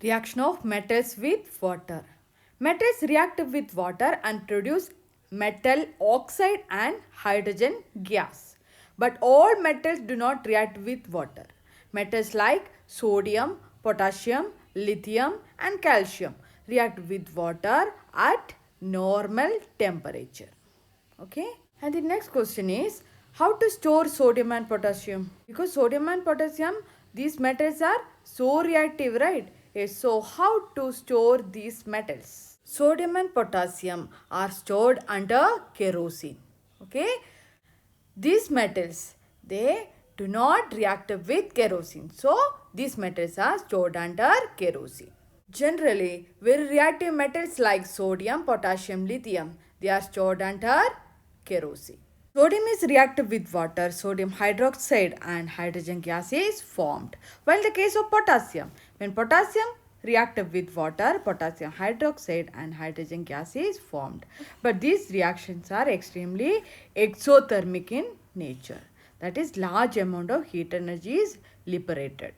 Reaction of metals with water. Metals react with water and produce metal oxide and hydrogen gas. But all metals do not react with water. Metals like sodium, potassium, lithium and calcium react with water at normal temperature. Okay. And the next question is how to store sodium and potassium? Because sodium and potassium, these metals are so reactive, right? Yes, so how to store these metals? Sodium and potassium are stored under kerosene. Okay. These metals, they do not react with kerosene. So, these metals are stored under kerosene. Generally, very reactive metals like sodium, potassium, lithium, they are stored under kerosene. Sodium is reactive with water, sodium hydroxide and hydrogen gas is formed. While the case of potassium, when potassium reactive with water, potassium hydroxide and hydrogen gas is formed. But these reactions are extremely exothermic in nature. That is, large amount of heat energy is liberated.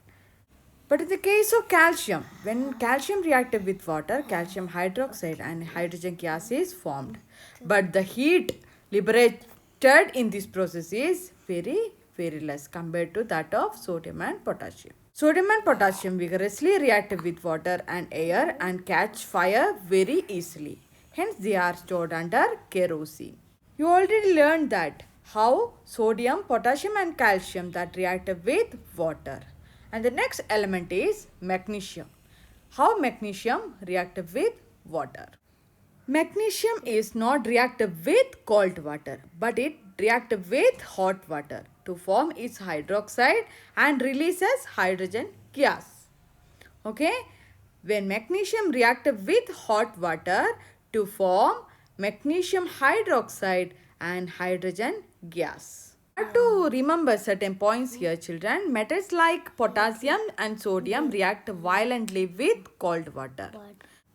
But in the case of calcium, when calcium reacted with water, calcium hydroxide and hydrogen gas is formed. But the heat liberated in this process is very less compared to that of sodium and potassium. Sodium and potassium vigorously react with water and air and catch fire very easily. Hence, they are stored under kerosene. You already learned that how sodium, potassium and calcium that react with water. And the next element is magnesium. How magnesium react with water? Magnesium is not reactive with cold water, but it reacts with hot water to form its hydroxide and releases hydrogen gas. Okay, when magnesium reacts with hot water to form magnesium hydroxide and hydrogen gas. Have to remember certain points here, children. Metals like potassium and sodium react violently with cold water.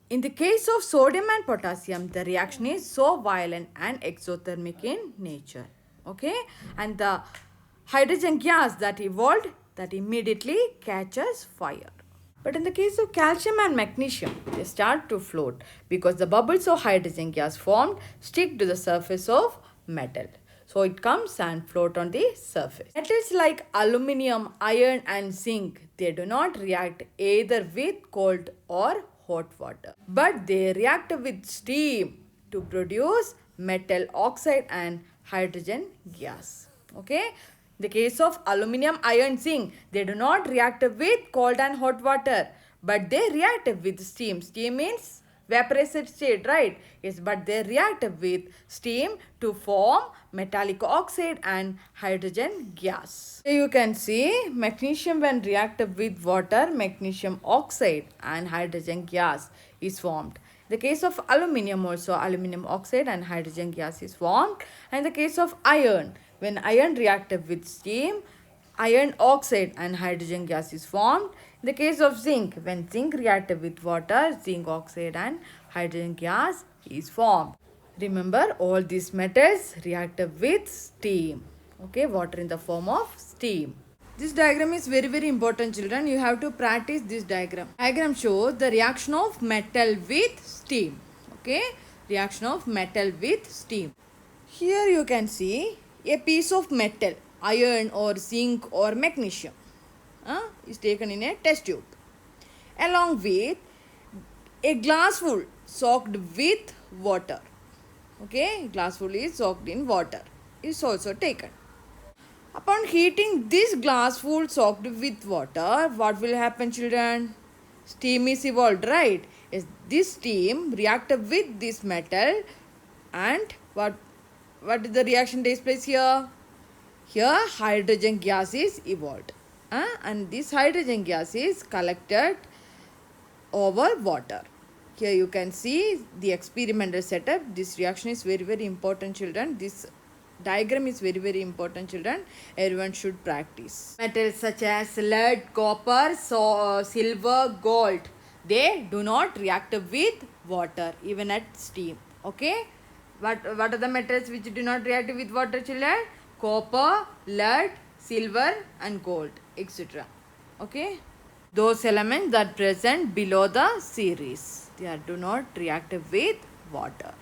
In the case of sodium and potassium, the reaction is so violent and exothermic in nature. Okay, and the hydrogen gas that evolved that immediately catches fire. But in the case of calcium and magnesium, they start to float because the bubbles of hydrogen gas formed stick to the surface of metal. So it comes and float on the surface. Metals like aluminium, iron and zinc, they do not react either with cold or hot water, but they react with steam to produce metal oxide and hydrogen gas. Okay. The case of aluminium, iron, zinc, they do not react with cold and hot water, but they react with steam. Steam means vaporized state, right? Yes, but they react with steam to form metallic oxide and hydrogen gas. So you can see magnesium when reacted with water, magnesium oxide and hydrogen gas is formed. The case of aluminium also, aluminium oxide and hydrogen gas is formed. And the case of iron, when iron reacted with steam, iron oxide and hydrogen gas is formed. In the case of zinc, when zinc reacted with water, zinc oxide and hydrogen gas is formed. Remember, all these metals react with steam. Okay, water in the form of steam. This diagram is very important, children. You have to practice this diagram. Diagram shows the reaction of metal with steam. Okay, reaction of metal with steam. Here you can see a piece of metal, iron or zinc or magnesium is taken in a test tube along with a glass full soaked with water. Okay, glass full is soaked in water is also taken. Upon heating this glass full soaked with water, what will happen, children? Steam is evolved, right? Yes, this steam reacted with this metal and what is the reaction takes place here? Here hydrogen gas is evolved and this hydrogen gas is collected over water. Here you can see the experimental setup. This reaction is very important, children. This diagram is very important, children. Everyone should practice. Metals such as lead, copper, silver, gold, they do not react with water even at steam. Okay. What are the metals which do not react with water, children? Copper, lead, silver and gold, etc. Okay. those elements that present below the series. They are do not react with water.